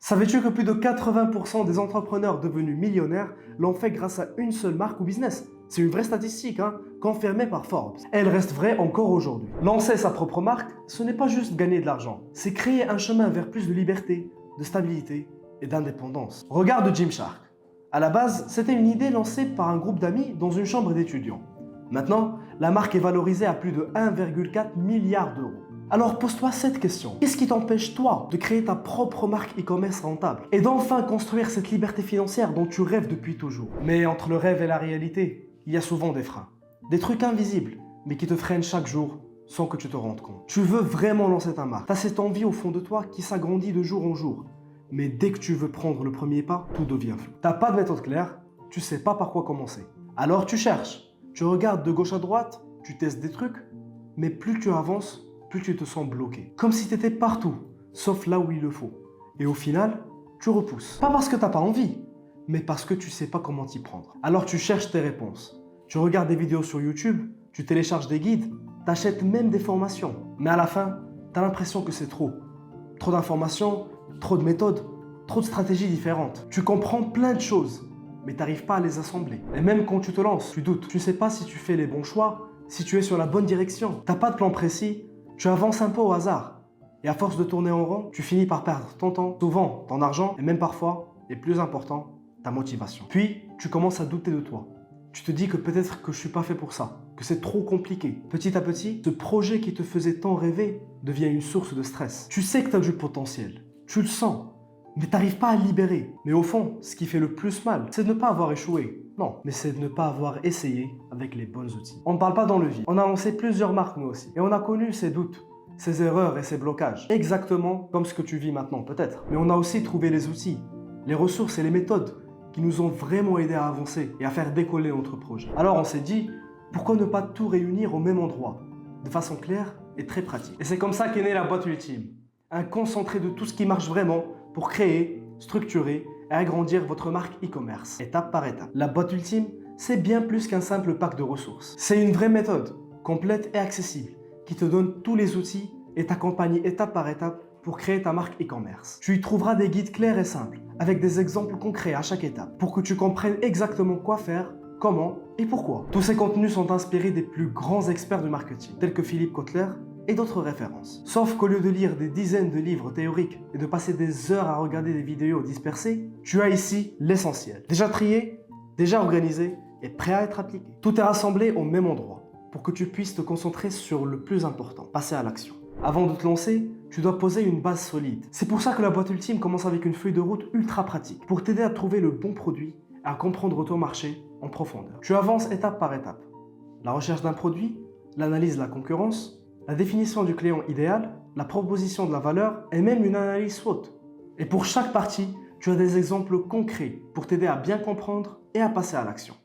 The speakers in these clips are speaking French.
Savais-tu que plus de 80% des entrepreneurs devenus millionnaires l'ont fait grâce à une seule marque ou business? C'est une vraie statistique, confirmée par Forbes. Et elle reste vraie encore aujourd'hui. Lancer sa propre marque, ce n'est pas juste gagner de l'argent. C'est créer un chemin vers plus de liberté, de stabilité et d'indépendance. Regarde Gymshark. À la base, c'était une idée lancée par un groupe d'amis dans une chambre d'étudiants. Maintenant, la marque est valorisée à plus de 1,4 milliard d'euros. Alors pose-toi cette question. Qu'est-ce qui t'empêche, toi, de créer ta propre marque e-commerce rentable et d'enfin construire cette liberté financière dont tu rêves depuis toujours? Mais entre le rêve et la réalité, il y a souvent des freins. Des trucs invisibles, mais qui te freinent chaque jour sans que tu te rendes compte. Tu veux vraiment lancer ta marque. Tu as cette envie au fond de toi qui s'agrandit de jour en jour. Mais dès que tu veux prendre le premier pas, tout devient flou. Tu n'as pas de méthode claire, tu sais pas par quoi commencer. Alors tu cherches, tu regardes de gauche à droite, tu testes des trucs, mais plus tu avances, plus tu te sens bloqué. Comme si tu étais partout, sauf là où il le faut. Et au final, tu repousses. Pas parce que tu n'as pas envie, mais parce que tu sais pas comment t'y prendre. Alors tu cherches tes réponses. Tu regardes des vidéos sur YouTube, tu télécharges des guides, tu achètes même des formations. Mais à la fin, tu as l'impression que c'est trop. Trop d'informations, trop de méthodes, trop de stratégies différentes. Tu comprends plein de choses, mais tu n'arrives pas à les assembler. Et même quand tu te lances, tu doutes. Tu ne sais pas si tu fais les bons choix, si tu es sur la bonne direction. Tu n'as pas de plan précis, tu avances un peu au hasard. Et à force de tourner en rond, tu finis par perdre ton temps, souvent ton argent, et même parfois, et plus important, ta motivation. Puis, tu commences à douter de toi. Tu te dis que peut-être que je ne suis pas fait pour ça, que c'est trop compliqué. Petit à petit, ce projet qui te faisait tant rêver devient une source de stress. Tu sais que tu as du potentiel, tu le sens, mais tu n'arrives pas à le libérer. Mais au fond, ce qui fait le plus mal, c'est de ne pas avoir échoué. Non, mais c'est de ne pas avoir essayé avec les bons outils. On ne parle pas dans le vide. On a lancé plusieurs marques nous aussi. Et on a connu ces doutes, ces erreurs et ces blocages. Exactement comme ce que tu vis maintenant peut-être. Mais on a aussi trouvé les outils, les ressources et les méthodes qui nous ont vraiment aidé à avancer et à faire décoller notre projet. Alors on s'est dit, pourquoi ne pas tout réunir au même endroit, de façon claire et très pratique. Et c'est comme ça qu'est née la boîte ultime. Un concentré de tout ce qui marche vraiment pour créer, structurer et agrandir votre marque e-commerce, étape par étape. La boîte ultime, c'est bien plus qu'un simple pack de ressources. C'est une vraie méthode, complète et accessible, qui te donne tous les outils et t'accompagne étape par étape pour créer ta marque e-commerce. Tu y trouveras des guides clairs et simples, avec des exemples concrets à chaque étape, pour que tu comprennes exactement quoi faire, comment et pourquoi. Tous ces contenus sont inspirés des plus grands experts du marketing, tels que Philippe Kotler et d'autres références. Sauf qu'au lieu de lire des dizaines de livres théoriques et de passer des heures à regarder des vidéos dispersées, tu as ici l'essentiel. Déjà trié, déjà organisé et prêt à être appliqué. Tout est rassemblé au même endroit, pour que tu puisses te concentrer sur le plus important, passer à l'action. Avant de te lancer, tu dois poser une base solide. C'est pour ça que la boîte ultime commence avec une feuille de route ultra pratique, pour t'aider à trouver le bon produit et à comprendre ton marché en profondeur. Tu avances étape par étape. La recherche d'un produit, l'analyse de la concurrence, la définition du client idéal, la proposition de la valeur et même une analyse SWOT. Et pour chaque partie, tu as des exemples concrets pour t'aider à bien comprendre et à passer à l'action.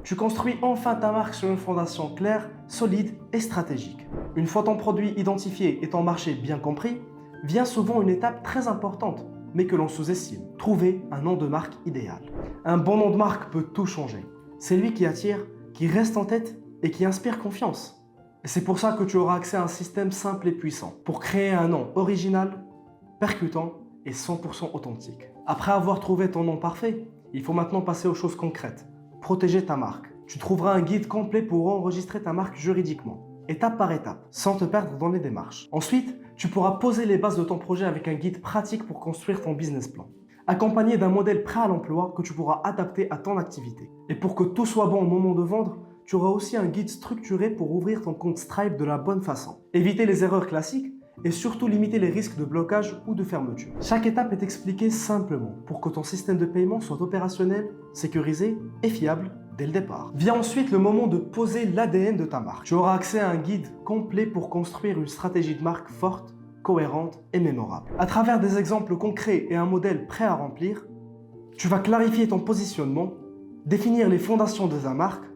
Tu construis enfin ta marque sur une fondation claire, solide et stratégique. Une fois ton produit identifié et ton marché bien compris, vient souvent une étape très importante, mais que l'on sous-estime. Trouver un nom de marque idéal. Un bon nom de marque peut tout changer. C'est lui qui attire, qui reste en tête et qui inspire confiance. Et c'est pour ça que tu auras accès à un système simple et puissant pour créer un nom original, percutant et 100% authentique. Après avoir trouvé ton nom parfait, il faut maintenant passer aux choses concrètes. Protéger ta marque. Tu trouveras un guide complet pour enregistrer ta marque juridiquement, étape par étape, sans te perdre dans les démarches. Ensuite, tu pourras poser les bases de ton projet avec un guide pratique pour construire ton business plan, accompagné d'un modèle prêt à l'emploi que tu pourras adapter à ton activité. Et pour que tout soit bon au moment de vendre, tu auras aussi un guide structuré pour ouvrir ton compte Stripe de la bonne façon. Éviter les erreurs classiques et surtout limiter les risques de blocage ou de fermeture. Chaque étape est expliquée simplement pour que ton système de paiement soit opérationnel, sécurisé et fiable dès le départ. Vient ensuite le moment de poser l'ADN de ta marque. Tu auras accès à un guide complet pour construire une stratégie de marque forte, cohérente et mémorable. À travers des exemples concrets et un modèle prêt à remplir, tu vas clarifier ton positionnement, définir les fondations de ta marque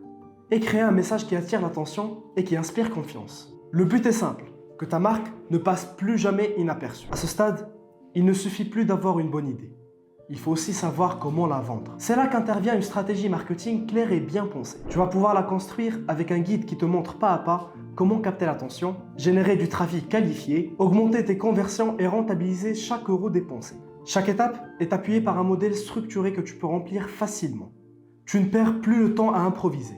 et créer un message qui attire l'attention et qui inspire confiance. Le but est simple, que ta marque ne passe plus jamais inaperçue. À ce stade, il ne suffit plus d'avoir une bonne idée. Il faut aussi savoir comment la vendre. C'est là qu'intervient une stratégie marketing claire et bien pensée. Tu vas pouvoir la construire avec un guide qui te montre pas à pas comment capter l'attention, générer du trafic qualifié, augmenter tes conversions et rentabiliser chaque euro dépensé. Chaque étape est appuyée par un modèle structuré que tu peux remplir facilement. Tu ne perds plus le temps à improviser.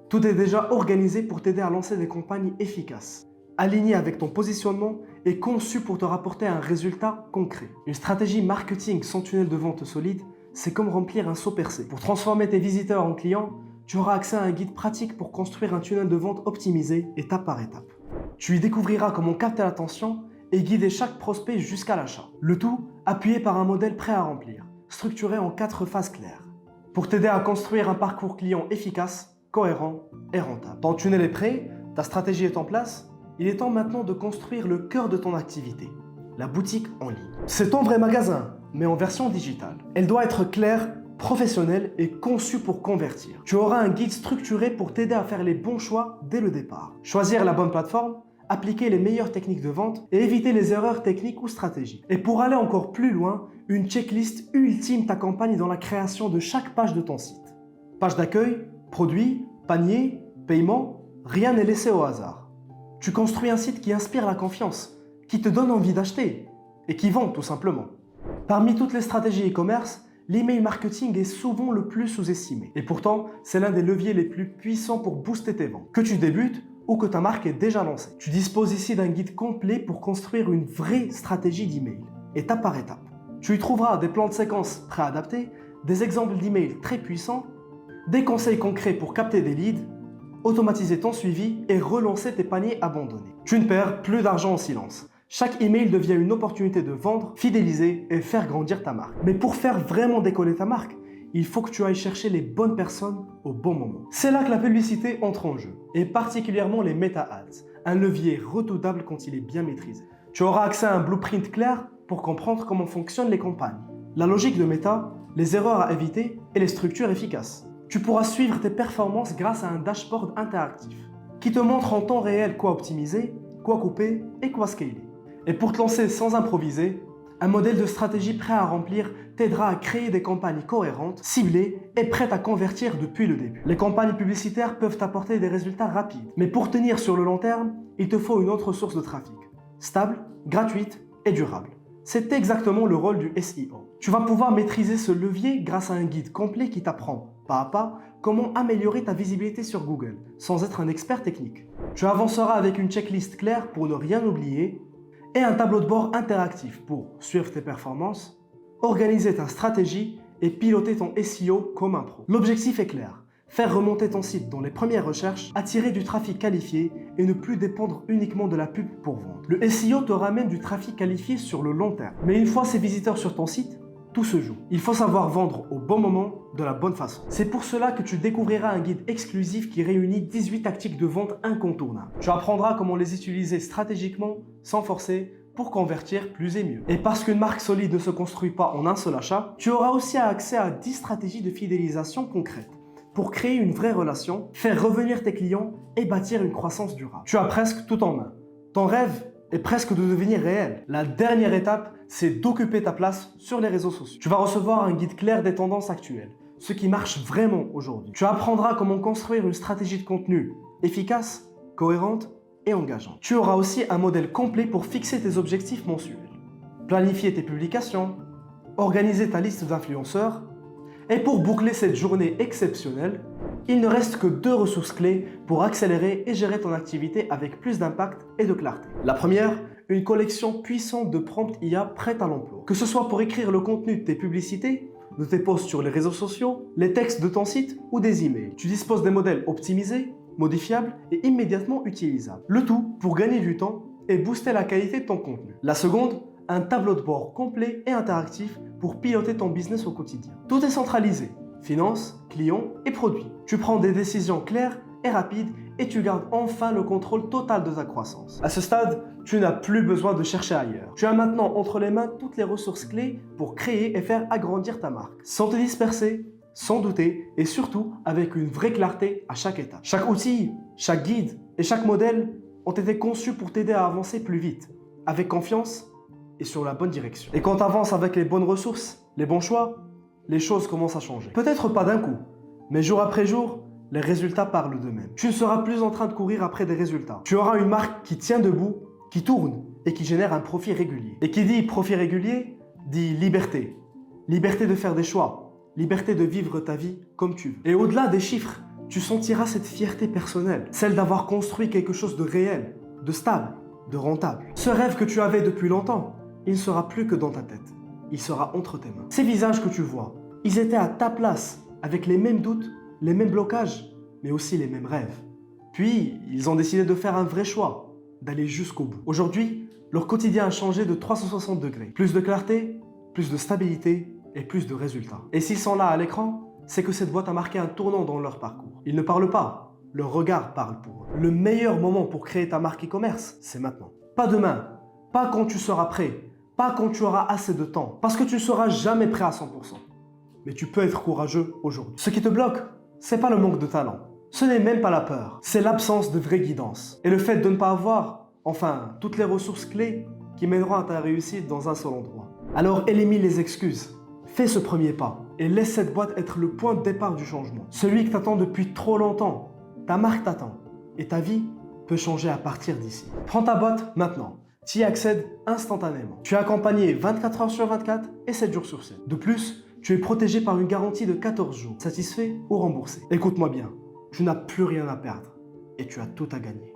Tout est déjà organisé pour t'aider à lancer des campagnes efficaces, alignées avec ton positionnement et conçues pour te rapporter un résultat concret. Une stratégie marketing sans tunnel de vente solide, c'est comme remplir un seau percé. Pour transformer tes visiteurs en clients, tu auras accès à un guide pratique pour construire un tunnel de vente optimisé étape par étape. Tu y découvriras comment capter l'attention et guider chaque prospect jusqu'à l'achat. Le tout appuyé par un modèle prêt à remplir, structuré en 4 phases claires, pour t'aider à construire un parcours client efficace, cohérent et rentable. Ton tunnel est prêt, ta stratégie est en place, il est temps maintenant de construire le cœur de ton activité, la boutique en ligne. C'est ton vrai magasin, mais en version digitale. Elle doit être claire, professionnelle et conçue pour convertir. Tu auras un guide structuré pour t'aider à faire les bons choix dès le départ. Choisir la bonne plateforme, appliquer les meilleures techniques de vente et éviter les erreurs techniques ou stratégiques. Et pour aller encore plus loin, une checklist ultime t'accompagne dans la création de chaque page de ton site. Page d'accueil, produits, panier, paiement, rien n'est laissé au hasard. Tu construis un site qui inspire la confiance, qui te donne envie d'acheter et qui vend tout simplement. Parmi toutes les stratégies e-commerce, l'email marketing est souvent le plus sous-estimé. Et pourtant, c'est l'un des leviers les plus puissants pour booster tes ventes. Que tu débutes ou que ta marque est déjà lancée. Tu disposes ici d'un guide complet pour construire une vraie stratégie d'email, étape par étape. Tu y trouveras des plans de séquence préadaptés, des exemples d'emails très puissants, des conseils concrets pour capter des leads, automatiser ton suivi et relancer tes paniers abandonnés. Tu ne perds plus d'argent en silence. Chaque email devient une opportunité de vendre, fidéliser et faire grandir ta marque. Mais pour faire vraiment décoller ta marque, il faut que tu ailles chercher les bonnes personnes au bon moment. C'est là que la publicité entre en jeu, et particulièrement les meta-ads, un levier redoutable quand il est bien maîtrisé. Tu auras accès à un blueprint clair pour comprendre comment fonctionnent les campagnes, la logique de méta, les erreurs à éviter et les structures efficaces. Tu pourras suivre tes performances grâce à un dashboard interactif qui te montre en temps réel quoi optimiser, quoi couper et quoi scaler. Et pour te lancer sans improviser, un modèle de stratégie prêt à remplir t'aidera à créer des campagnes cohérentes, ciblées et prêtes à convertir depuis le début. Les campagnes publicitaires peuvent t'apporter des résultats rapides, mais pour tenir sur le long terme, il te faut une autre source de trafic, stable, gratuite et durable. C'est exactement le rôle du SEO. Tu vas pouvoir maîtriser ce levier grâce à un guide complet qui t'apprend, pas à pas, comment améliorer ta visibilité sur Google, sans être un expert technique. Tu avanceras avec une checklist claire pour ne rien oublier, et un tableau de bord interactif pour suivre tes performances, organiser ta stratégie et piloter ton SEO comme un pro. L'objectif est clair, faire remonter ton site dans les premières recherches, attirer du trafic qualifié et ne plus dépendre uniquement de la pub pour vendre. Le SEO te ramène du trafic qualifié sur le long terme. Mais une fois ces visiteurs sur ton site, tout se joue. Il faut savoir vendre au bon moment, de la bonne façon. C'est pour cela que tu découvriras un guide exclusif qui réunit 18 tactiques de vente incontournables. Tu apprendras comment les utiliser stratégiquement, sans forcer, pour convertir plus et mieux. Et parce qu'une marque solide ne se construit pas en un seul achat, tu auras aussi accès à 10 stratégies de fidélisation concrètes pour créer une vraie relation, faire revenir tes clients et bâtir une croissance durable. Tu as presque tout en main. Ton rêve est presque de devenir réel. La dernière étape, c'est d'occuper ta place sur les réseaux sociaux. Tu vas recevoir un guide clair des tendances actuelles, ce qui marche vraiment aujourd'hui. Tu apprendras comment construire une stratégie de contenu efficace, cohérente et engageante. Tu auras aussi un modèle complet pour fixer tes objectifs mensuels, planifier tes publications, organiser ta liste d'influenceurs. Et pour boucler cette journée exceptionnelle, il ne reste que 2 ressources clés pour accélérer et gérer ton activité avec plus d'impact et de clarté. La première, une collection puissante de prompts IA prêtes à l'emploi. Que ce soit pour écrire le contenu de tes publicités, de tes posts sur les réseaux sociaux, les textes de ton site ou des emails. Tu disposes des modèles optimisés, modifiables et immédiatement utilisables. Le tout pour gagner du temps et booster la qualité de ton contenu. La seconde, un tableau de bord complet et interactif pour piloter ton business au quotidien. Tout est centralisé, finances, clients et produits. Tu prends des décisions claires et rapides et tu gardes enfin le contrôle total de ta croissance. À ce stade, tu n'as plus besoin de chercher ailleurs. Tu as maintenant entre les mains toutes les ressources clés pour créer et faire agrandir ta marque, sans te disperser, sans douter et surtout avec une vraie clarté à chaque étape. Chaque outil, chaque guide et chaque modèle ont été conçus pour t'aider à avancer plus vite, avec confiance et sur la bonne direction. Et quand tu avances avec les bonnes ressources, les bons choix, les choses commencent à changer. Peut-être pas d'un coup, mais jour après jour, les résultats parlent d'eux-mêmes. Tu ne seras plus en train de courir après des résultats. Tu auras une marque qui tient debout, qui tourne et qui génère un profit régulier. Et qui dit profit régulier, dit liberté. Liberté de faire des choix. Liberté de vivre ta vie comme tu veux. Et au-delà des chiffres, tu sentiras cette fierté personnelle. Celle d'avoir construit quelque chose de réel, de stable, de rentable. Ce rêve que tu avais depuis longtemps, il ne sera plus que dans ta tête. Il sera entre tes mains. Ces visages que tu vois, ils étaient à ta place, avec les mêmes doutes, les mêmes blocages, mais aussi les mêmes rêves. Puis, ils ont décidé de faire un vrai choix, d'aller jusqu'au bout. Aujourd'hui, leur quotidien a changé de 360 degrés. Plus de clarté, plus de stabilité et plus de résultats. Et s'ils sont là à l'écran, c'est que cette boîte a marqué un tournant dans leur parcours. Ils ne parlent pas, leur regard parle pour eux. Le meilleur moment pour créer ta marque e-commerce, c'est maintenant. Pas demain, pas quand tu seras prêt, pas quand tu auras assez de temps, parce que tu ne seras jamais prêt à 100%. Mais tu peux être courageux aujourd'hui. Ce qui te bloque, c'est pas le manque de talent. Ce n'est même pas la peur, c'est l'absence de vraie guidance. Et le fait de ne pas avoir, enfin, toutes les ressources clés qui mèneront à ta réussite dans un seul endroit. Alors élimine les excuses, fais ce premier pas et laisse cette boîte être le point de départ du changement. Celui que t'attends depuis trop longtemps, ta marque t'attend et ta vie peut changer à partir d'ici. Prends ta boîte maintenant, tu y accèdes instantanément. Tu es accompagné 24 heures sur 24 et 7 jours sur 7. De plus, tu es protégé par une garantie de 14 jours, satisfait ou remboursé. Écoute-moi bien, tu n'as plus rien à perdre et tu as tout à gagner.